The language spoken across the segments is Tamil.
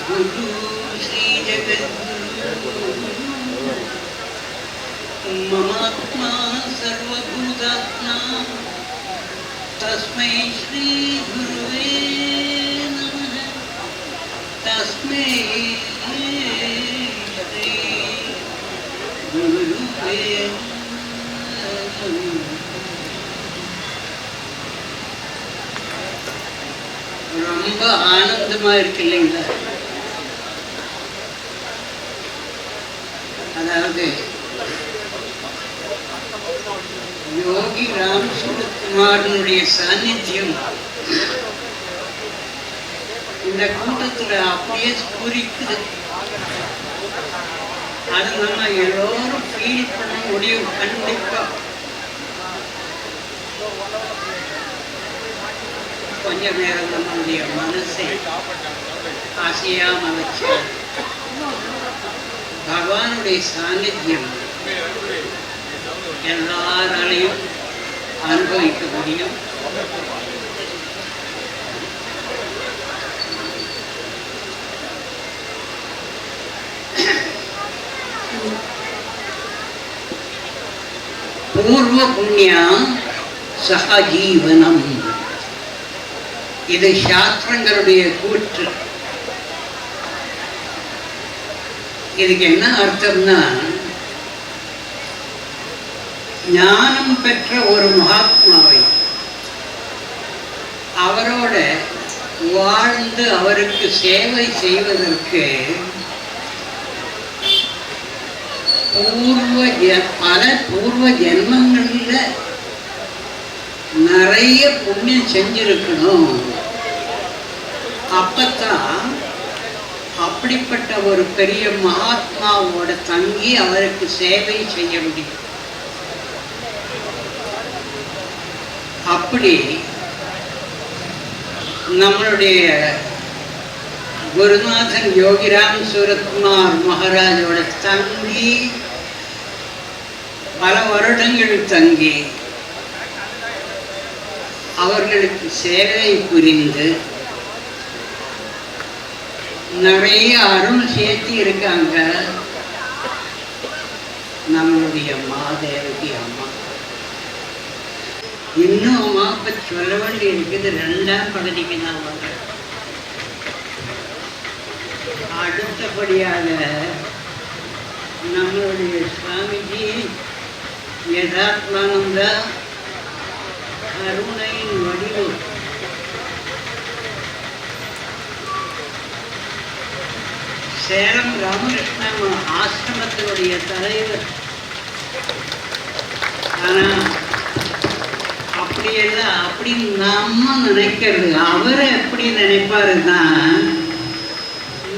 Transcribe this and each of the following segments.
गुरु श्री जगद्गुरु ममात्मा सर्वभूतात्मा तस्मै श्री गुरुवे नमः तस्मै श्री गुरुवे ரொம்ப ஆனந்தமா இருக்கு இல்லைங்களா? அதாவது யோகி ராம் சுரத்குமாரனுடைய சாநித்தியம் இந்த கூட்டத்துல அப்படியே குறிக்குது. அது நம்ம எல்லோரும் ஃபீல் பண்ண முடியும் கண்டிப்பா. கொஞ்ச நேரம் நம்மளுடைய மனசை ஆசையாம வச்சு பகவானுடைய சாநித்தியம் எல்லாராலையும் அனுபவிக்க முடியும். பூர்வ புண்ணியம் சகஜீவனம், இது சாஸ்திரங்களுடைய கூற்று. இதுக்கு என்ன அர்த்தம்னா, ஞானம் பெற்ற ஒரு மகாத்மாவை அவரோட வாழ்ந்து அவருக்கு சேவை செய்வதற்கு பல பூர்வ ஜென்மங்கள்ல நிறைய புண்ணியம் செஞ்சிருக்கணும். அப்பத்தான் அப்படிப்பட்ட ஒரு பெரிய மகாத்மாவோட தங்கி அவருக்கு சேவை செய்ய முடியும். அப்படி நம்மளுடைய குருநாதன் யோகிராம் சுரத்குமார் மகாராஜோட தங்கி பல வருடங்கள் தங்கி அவர்களுக்கு சேவை புரிந்து நிறைய அருள் சேர்த்து இருக்காங்க நம்மளுடைய மாதேவகி அம்மா. இன்னும் அம்மா பற்றி சொல்ல வேண்டி இருக்குது. 2ஆம் பகுதிக்கு நான் வந்தேன். அடுத்தபடியாக நம்மளுடைய சுவாமிஜி யதாத்மானந்த கருணையின் வடிவம் சேலம் ராமகிருஷ்ண ஆசிரமத்தினுடைய தலைவர். ஆனா அப்படியெல்லாம் அப்படி நம்ம நினைக்கிறது. அவரை எப்படி நினைப்பாருன்னா,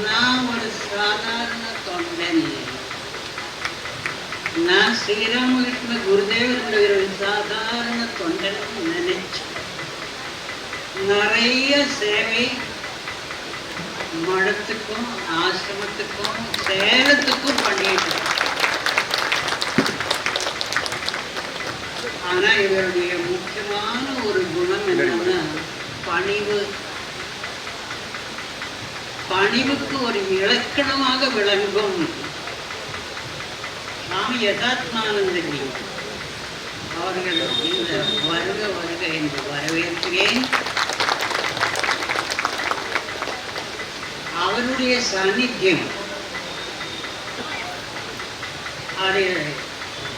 நான் ஒரு சாதாரண தொண்டன், நான் ஸ்ரீராமகிருஷ்ண குருதேவனுடைய ஒரு சாதாரண தொண்டன் நினைச்சு நிறைய சேவை மடத்துக்கும் ஆசிரமத்துக்கும் சேலத்துக்கும் பண்ணிட்டு. ஆனா இவருடைய முக்கியமான ஒரு குணம் என்னன்னா பணிவு. பணிவுக்கு ஒரு இலக்கணமாக விளங்கும் சுவாமி யதாத்மானந்தஜி அவர்கள் இந்த வருக வருக என்று வரவேற்கிறேன். அவருடைய சாநித்தியம் அது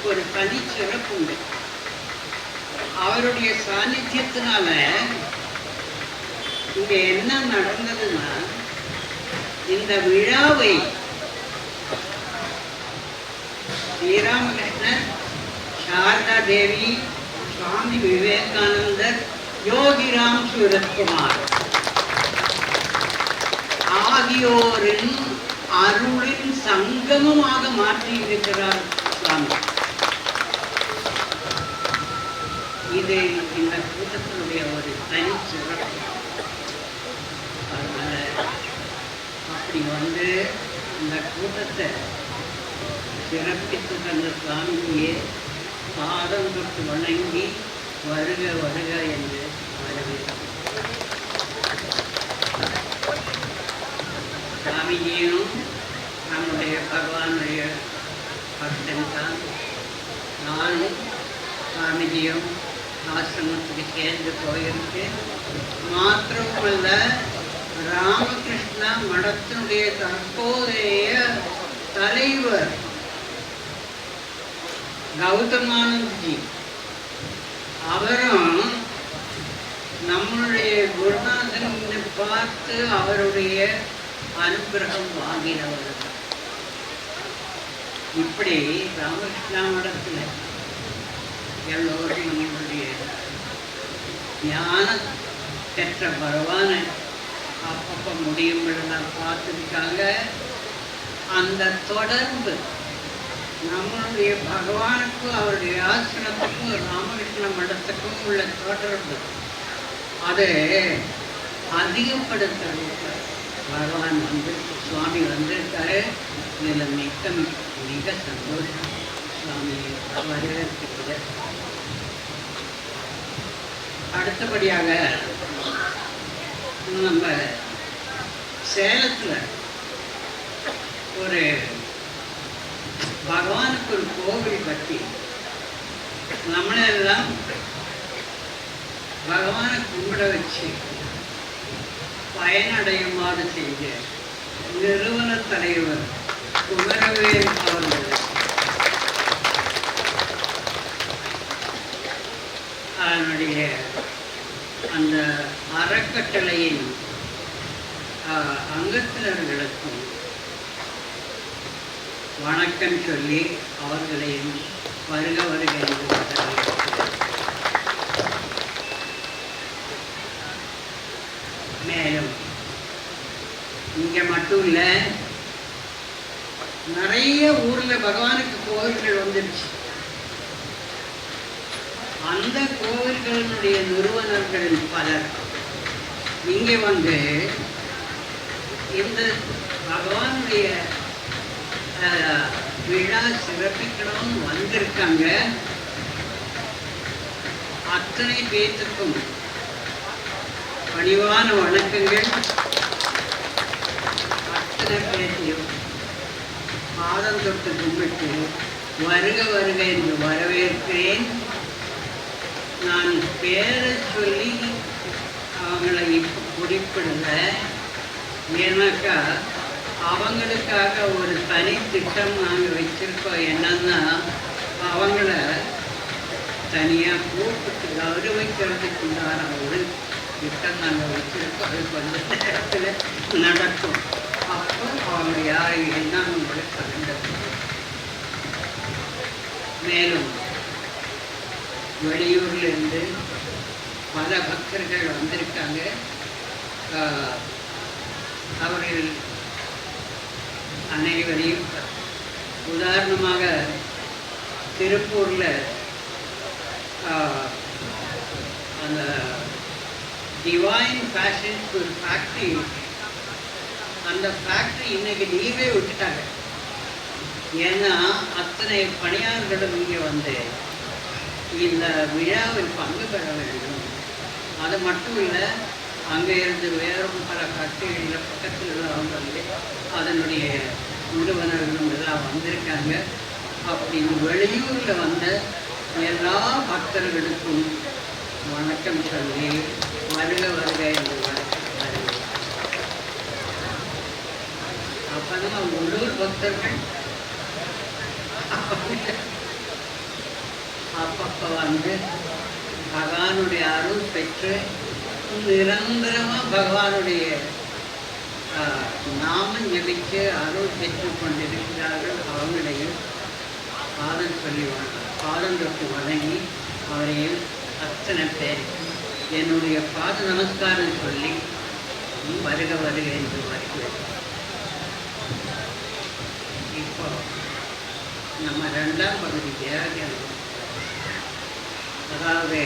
ஒரு தனி சிறப்பு உண்டு. அவருடைய சாநித்தியத்தினால இங்க என்ன நடந்ததுன்னா, இந்த விழாவை ஸ்ரீராமகிருஷ்ணர், சாரதா தேவி, சுவாமி விவேகானந்தர், யோகிராம் சுரத்குமார் ஆகியோரின் அருளின் சங்கமமாக மாற்றி இருக்கிறார் சுவாமி. இது இந்த கூட்டத்தினுடைய ஒரு தனி சிறப்பு. அதனால அப்படி வந்து இந்த கூட்டத்தை சிறப்பித்து தந்த சுவாமியே பாதம் தொட்டு வணங்கி வருக வருக என்று வரவேற்கிறேன். சுவாமிஜியும் நம்முடைய பகவானுடைய பக்தன் தான். நானும் சுவாமிஜியும் ஆசிரமத்துக்கு சேர்ந்து போயிருக்கேன். மாத்திரமல்ல, ராமகிருஷ்ண மடத்தினுடைய தற்போதைய தலைவர் கௌதமானந்த்ஜி அவரும் நம்மளுடைய குருநாதனை பார்த்து அவருடைய அனுகிரகம் வாங்கினவர். இப்படி ராமகிருஷ்ணா மடத்தில் எல்லோரும் நம்மளுடைய ஞான பெற்ற பகவானை அப்பப்போ முடியும்படிலாம் பார்த்துருக்காங்க. அந்த தொடர்பு நம்மளுடைய பகவானுக்கும் அவருடைய ஆசிரமத்துக்கும் ராமகிருஷ்ண மடத்துக்கும் உள்ள தொடர்பு அதை அதிகப்படுத்துறதுக்கு பகவான் சுவாமி வந்திருக்காரு. இதில் மிக சந்தோஷம். சுவாமி வரவேற்கிறது. அடுத்தபடியாக நம்ம சேலத்தில் ஒரு பகவானுக்கு ஒரு கோவில் கட்டி நம்மளெல்லாம் பகவானை கும்பிட வச்சு பயனடையுமாறு செஞ்ச நிறுவன தலைவர் குமரவேல் அவர்கள் அதனுடைய அந்த அறக்கட்டளையின் அங்கத்தினர்களுக்கும் வணக்கம் சொல்லி அவர்களையும் வருக வருக என்று மேலும் இங்கே மட்டும் இல்லை, நிறைய ஊரில் பகவானுக்கு கோவில்கள் வந்துடுச்சு. அந்த கோவில்களினுடைய நிறுவனர்கள் பலர் இங்கே வந்து இந்த பகவானுடைய விழா சிறப்பிக்கணும்னு வந்திருக்காங்க. அத்தனை பேத்துக்கும் பணிவான வணக்கங்கள். அத்தனை பேரையும் பாதம் தொட்டு கும்பிட்டு வருக வருக என்று வரவேற்கிறேன். நான் பேரை சொல்லி அவங்களை இப்போ குறிப்பிடல. ஏன்னாக்கா அவங்களுக்காக ஒரு தனி திட்டம் நாங்கள் வச்சுருக்கோம். என்னன்னா, அவங்கள தனியாக கூப்பிட்டு கௌரவிக்கிறதுக்கு உண்டான ஒரு திட்டம் நாங்கள் வச்சுருக்கோம். அது கொஞ்ச நேரத்தில் நடக்கும். அப்போ அவங்க யார் என்னன்னு உங்களுக்கு கலந்து. மேலும் வெளியூர்லேருந்து பல பக்தர்கள் வந்திருக்காங்க. அவர்கள் அனைவரையும் உதாரணமாக திருப்பூரில் அந்த டிவைன் ஃபேஷன்ஸ் ஒரு ஃபேக்ட்ரி, அந்த ஃபேக்ட்ரி இன்னைக்கு லீவே விட்டுட்டாங்க. ஏன்னா அத்தனை பணியாளர்களும் இங்கே வந்து இந்த விழாவில் பங்கு பெற வேண்டும். அது மட்டும் இல்லை, அங்கே இருந்து வேறும் பல ஃபேக்ட்ரிகளில் பக்கத்தில் அவங்க வந்து அதனுடைய நிறுவனர்களும் எல்லாம் வந்திருக்காங்க. அப்படி வெளியூரில் வந்த எல்லா பக்தர்களுக்கும் வணக்கம் சொல்லி வருக வருக என்று வணக்கம். அப்போதான் உள்ளூர் பக்தர்கள் அப்பப்போ வந்து பகவானுடைய அருள் பெற்று நிரந்தரமாக பகவானுடைய நாமம் ஜபித்து அருள் பெற்று கொண்டிருக்கிறார்கள். அவங்களையும் பாதம் சொல்லி பாதம் தொட்டு வணங்கி அவரையும் அத்தனை பேர் என்னுடைய பாத நமஸ்காரம் சொல்லி வருக வருக என்று வருகிறேன். இப்போ நம்ம ரெண்டாம் பகுதி தியாகம், அதாவது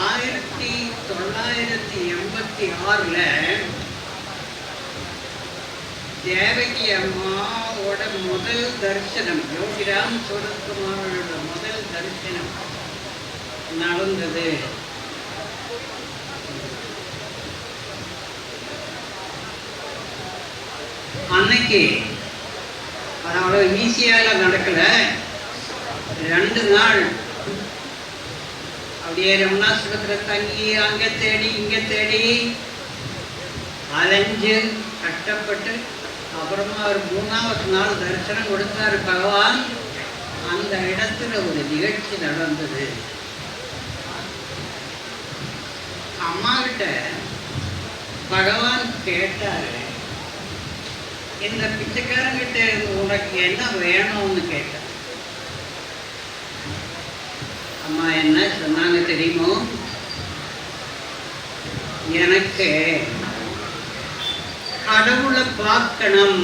1986 தேவகி அம்மாவோட முதல் தரிசனம், யோகிராம் சூரத்குமாரோட முதல் தரிசனம் நடந்தது. அன்னைக்கு அது அவ்வளோ ஈஸியாக நடக்கலை. 2 நாள் அப்படியே ரமணாசிரமத்தில் தங்கி அங்கே தேடி இங்கே தேடி அலைஞ்சு கஷ்டப்பட்டு அப்புறமா ஒரு 3ஆவது நாள் தரிசனம் கொடுத்தார் பகவான். அந்த இடத்துல ஒரு நிகழ்ச்சி நடந்தது. அம்மா கிட்ட பகவான் கேட்டாரு, இந்த பிச்சைக்காரங்கிட்ட உனக்கு என்ன வேணும்னு கேட்டார். அம்மா என்ன சொன்னாங்க தெரியுமோ? எனக்கு கடவுளை பார்க்கணும்.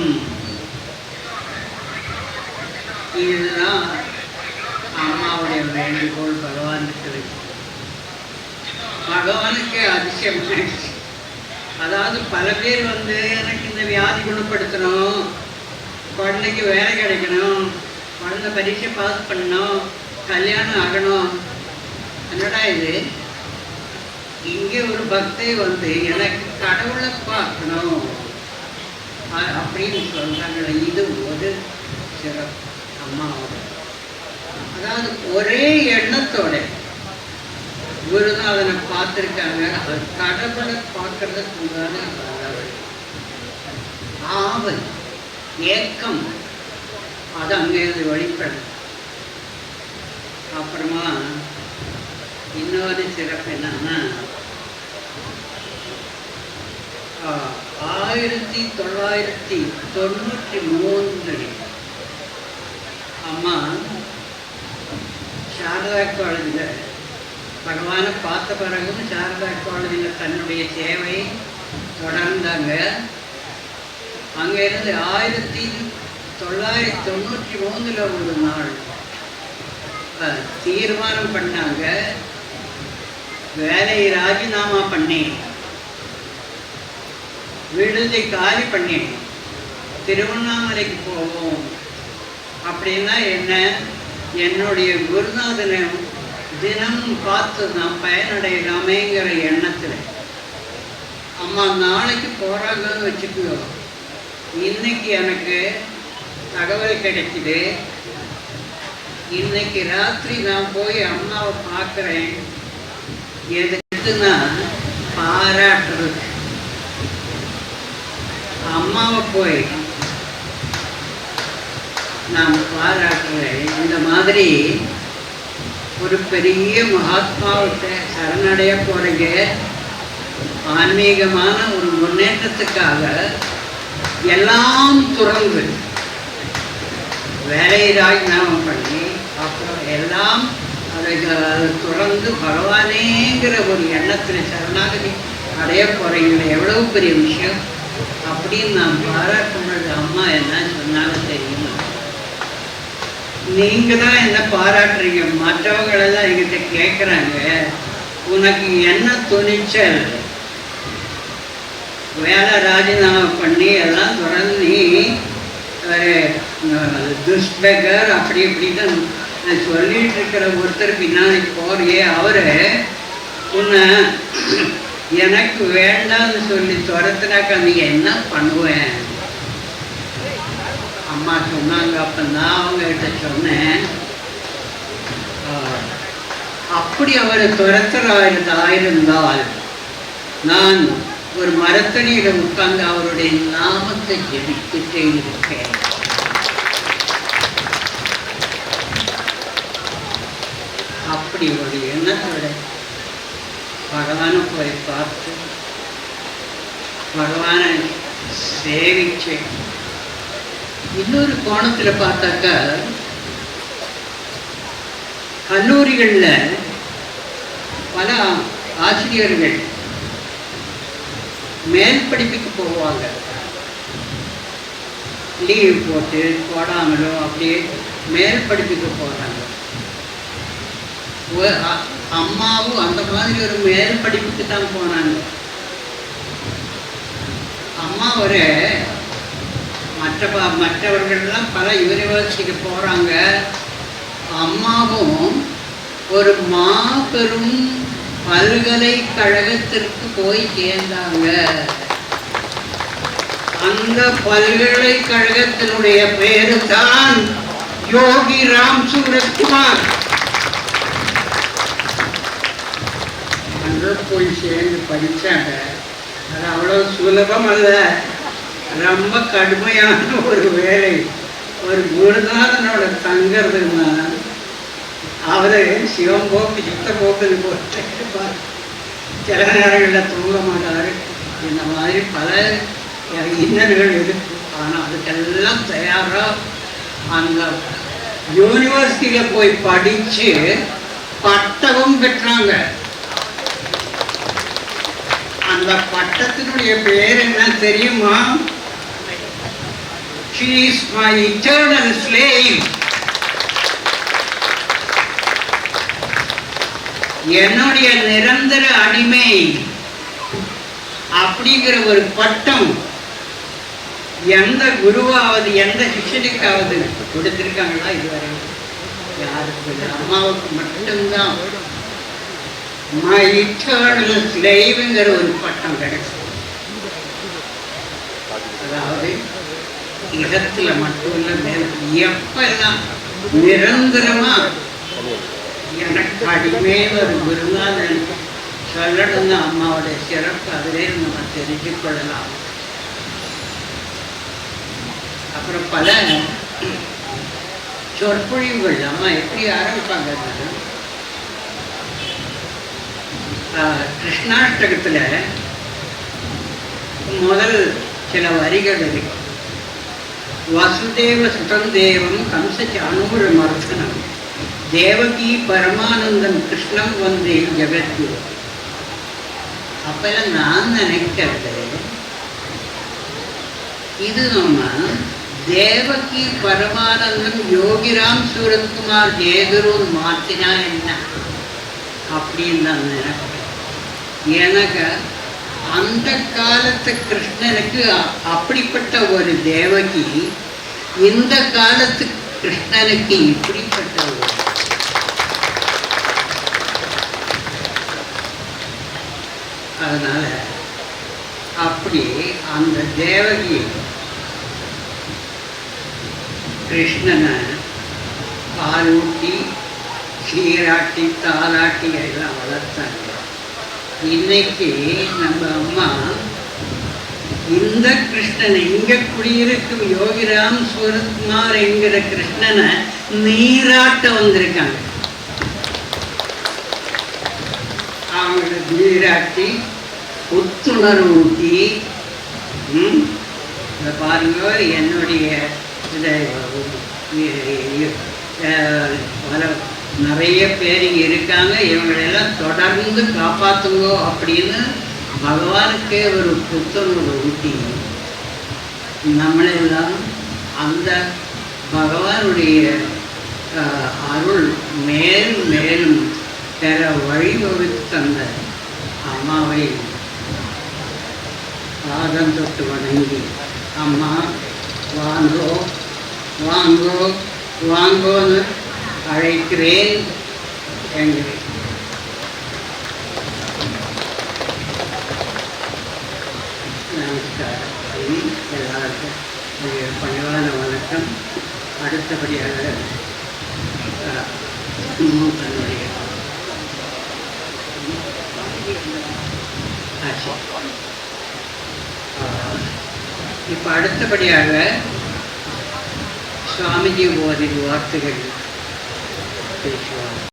இதுதான் அம்மாவுடைய வேண்டுகோள் பகவானுக்கு. பகவானுக்கு அதிசயமாயிடுச்சு. அதாவது பல பேர் எனக்கு இந்த வியாதி குணப்படுத்தணும், குழந்தைக்கு வேலை கிடைக்கணும், குழந்தை பரீட்சை பாஸ் பண்ணணும், கல்யாணம் ஆகணும். என்னடா இது? இங்கே ஒரு பக்தை எனக்கு கடவுளை பார்க்கணும் அப்படின்னு சொல்றாங்களே, இது ஒரு சிறப்பு அம்மாவோட. அதாவது ஒரே எண்ணத்தோட குருநாதனை பார்த்துருக்காங்க. அவர் கடவுளை பார்க்கறதுக்கு உண்டான ஆவல், ஏக்கம், அது அங்கேருந்து வெளிப்படும். அப்புறமா இன்னொரு சிறப்பு என்னன்னா, 1993 அம்மா சாரதா காலேஜில் பகவானை பார்த்த பிறகும் சாரதா காலேஜில் தன்னுடைய சேவை தொடர்ந்தாங்க. அங்கேருந்து 1993 ஒரு நாள் தீர்மானம் பண்ணாங்க, வேலையை ராஜினாமா பண்ணி விடுதி காலி பண்ணி திருவண்ணாமலைக்கு போவோம். அப்படின்னா என்ன, என்னுடைய குருநாதனை தினமும் பார்த்து நான் பயனடையலாமேங்கிற எண்ணத்தில் அம்மா நாளைக்கு போகிறாங்கன்னு வச்சுக்கோ. இன்னைக்கு எனக்கு தகவல் கிடைக்குது, இன்னைக்கு ராத்திரி நான் போய் அம்மாவை பார்க்குறேன். எதுக்குன்னா பாராட்டுறது. அம்மாவை போய் நான் பாராட்டுறேன். இந்த மாதிரி ஒரு பெரிய மகாத்மாவுக்கு சரணடைய போறீங்க, ஆன்மீகமான ஒரு முன்னேற்றத்துக்காக எல்லாம் துறந்து வேலையை ராஜினாமா பண்ணி அப்புறம் எல்லாம் அதை துறந்து பகவானேங்கிற ஒரு எண்ணத்தில் சரணாகதி அடைய போறீங்களே, எவ்வளவு பெரிய விஷயம் அப்படின்னு நான் பாராட்டுறது. அம்மா என்ன சொன்னாங்க தெரியுமா? நீங்க தான் என்ன பாராட்டுறீங்க, மற்றவங்களெல்லாம் என்கிட்ட கேட்குறாங்க, உனக்கு என்ன துணிச்சல், வேலை ராஜினாமா பண்ணி எல்லாம் தொடர்ந்து நீ ஒரு துஷ்பகர் அப்படி இப்படின்னு சொல்லிட்டு இருக்கிற ஒருத்தர் பின்னாடி போறியே, அவரு உன்னை எனக்கு வேண்டாம்னு சொல்லி துரத்துனாக்கா நீ என்ன பண்ணுவேன்? அம்மா சொன்னாங்க. அப்போ நான் அவங்ககிட்ட சொன்னேன், அப்படி அவர் துரத்துறாயிருந்தால் நான் ஒரு மரத்தடியில உட்கார்ந்து அவருடைய நாமத்தை ஜெபித்துட்டே இருக்கேன். அப்படி ஒரு எண்ணத்தோட பகவானை போய் பார்த்து பகவானை சேவிச்சு. இன்னொரு கோணத்தில் பார்த்தாக்கா, கல்லூரிகளில் பல ஆசிரியர்கள் மேல் படிப்புக்கு போவாங்க. லீவ் போட்டு போடாமலோ அப்படியே மேல் படிப்புக்கு போகிறாங்க. அம்மாவும் அந்த மாதிரி ஒரு மேல் படிப்புக்கு தான் போனாங்க. அம்மா ஒரு மற்றவர்கள்லாம் பல யூனிவர்சிட்டிக்கு போகிறாங்க. அம்மாவும் ஒரு மாபெரும் பல்கலைக்கழகத்திற்கு போய் சேர்ந்தாங்க. அந்த பல்கலைக்கழகத்தினுடைய பேரு தான் யோகி ராம் சூரத்குமார். அங்கே போய் சேர்ந்து படித்தாங்க. அது அவ்வளோ சுலபம் அல்ல, ரொம்ப கடுமையான ஒரு வேலை. ஒரு குருநாதனோட தங்கிறதுன்னா அவரை சிவம் போக்கு சித்த போக்குன்னு போட்டு இருப்பார். சில நேரங்களில் தூங்க மாட்டார். இந்த மாதிரி பல இன்னல்கள் இருக்கு. ஆனால் அதுக்கெல்லாம் தயாராக அந்த யூனிவர்சிட்டியில் போய் படித்து பட்டமும் பெற்றாங்க. அந்த பட்டத்தினுடைய பேர் என்ன தெரியுமா? She is my eternal slave. என்னுடைய நிரந்தர அடிமை அப்படிங்கிற ஒரு பட்டம் எந்த குருவாவது எந்த சிஷ்யனுக்காவது கொடுத்திருக்காங்களா இதுவரை? யாருக்கு? அம்மாவுக்கு மட்டும்தான் மை இட்டர்னல் ஸ்லேவ்ங்கிற ஒரு பட்டம் கிடைக்கும். அதாவது இடத்துல மட்டும் இல்லை, மேல எப்பெல்லாம் நிரந்தரமா எனக்கு அடிமே ஒரு குருநாதன் சொல்லணும்னு அம்மாவோட சிறப்பு அதிலே நம்ம தெரிஞ்சு கொள்ளலாம். அப்புறம் பல சொற்பொழிவுகள் அம்மா எப்படி ஆரம்பிப்பாங்க? கிருஷ்ணாஷ்டகத்துல முதல் சில வரிகள் இருக்கு. வசுதேவ சுதம் தேவம் கம்ச சானூர மர்த்தனம் தேவகி பரமானந்தம் கிருஷ்ணம் வந்தே ஜெகத்குரு. அப்பெல்லாம் நான் நினைக்கிறது, இது நம்ம தேவகி பரமானந்தம் யோகிராம் சூரத்குமார் ஜெயகுருன்னு மாத்தினா என்ன அப்படின்னு நான் நினைக்கிறேன். எனக்கு அந்த காலத்து கிருஷ்ணனுக்கு அப்படிப்பட்ட ஒரு தேவகி, இந்த காலத்து கிருஷ்ணனுக்கு இப்படிப்பட்ட ஒரு அதனால அப்படி அந்த தேவகி கிருஷ்ணனை பாலூட்டி சீராட்டி தாலாட்டி எல்லாம் வளர்த்தாங்க. இன்னைக்கு நம்ம அம்மா இந்த கிருஷ்ணனை, இங்க குடியிருக்கும் யோகிராம் சூரத்குமார் என்கிற கிருஷ்ணனை நீராட்ட வந்திருக்காங்க. அவங்களை நீராட்டி புத்துணர்வு ஊட்டி, இதை பாருங்க, என்னுடைய நிறைய பேர் இங்கே இருக்காங்க, இவங்களெல்லாம் தொடர்ந்து காப்பாற்றுங்கோ அப்படின்னு பகவானுக்கே ஒரு புத்துணர்வு ஊட்டி நம்மளெல்லாம் அந்த பகவானுடைய அருள் மேலும் மேலும் பெற வழிவகுத்து தந்த அம்மாவை பாதம் தொட்டு வணங்கி, அம்மா வாங்கோ வாங்கோ வாங்கோன்னு அழைக்கிறேன் என்கிறேன். நமஸ்காரம். எல்லாருக்கும் பணிவான வணக்கம். அடுத்தபடியாக தன்னுடைய இப்போ அடுத்தபடியாக சுவாமிஜி ஓரிரு வார்த்தைகள் பேசுவார்.